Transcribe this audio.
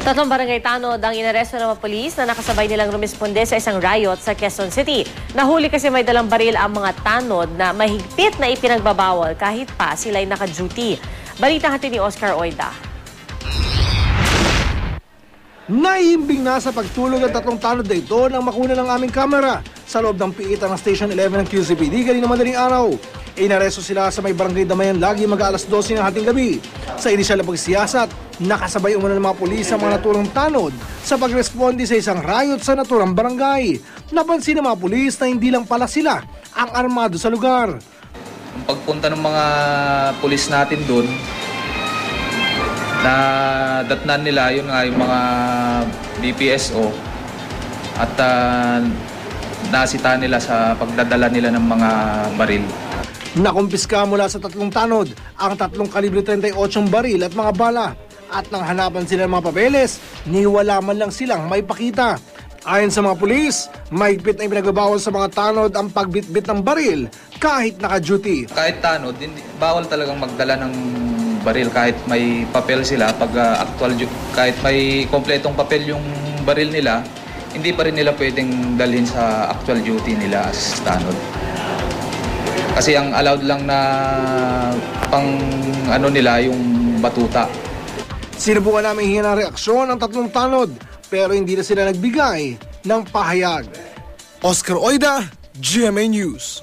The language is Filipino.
Tatlong barangay tanod ang inaresto ng mga polis na nakasabay nilang rumisponde sa isang riot sa Quezon City. Nahuli kasi may dalang baril ang mga tanod na mahigpit na ipinagbabawal kahit pa sila'y naka-duty. Balita hati ni Oscar Oida. Naihimbing na sa pagtulog ang tatlong tanod na ito nang makuna ng aming kamera sa loob ng piitan ng Station 11 ng QCPD kanina madaling araw. Inaresto sila sa may barangay Damayan Lagi mag-aalas 12 ng hating gabi. Sa inisyal na pagsiyasat, nakasabay umano ng mga pulis ang mga naturang tanod sa pagresponde sa isang riot sa naturang barangay. Napansin ng mga pulis na hindi lang pala sila ang armado sa lugar. Ang pagpunta ng mga pulis natin doon, na datnan nila yun nga yung mga BPSO at nasita nila sa pagdadala nila ng mga baril. Nakumpiska mula sa tatlong tanod ang 3 kalibre 38 baril at mga bala. At nang hanapan sila ng mga papeles, niwala man lang silang may pakita. Ayon sa mga pulis, mahigpit na ipinagbabawal sa mga tanod ang pagbitbit ng baril kahit naka-duty. Kahit tanod, bawal talagang magdala ng baril kahit may papel sila. Pag kahit may kompletong papel yung baril nila, hindi pa rin nila pwedeng dalhin sa actual duty nila as tanod. Kasi ang allowed lang na pang nila yung batuta. Sinubukan namin hingi ng reaksyon ang tatlong tanod pero hindi na sila nagbigay ng pahayag. Oscar Oida, GMA News.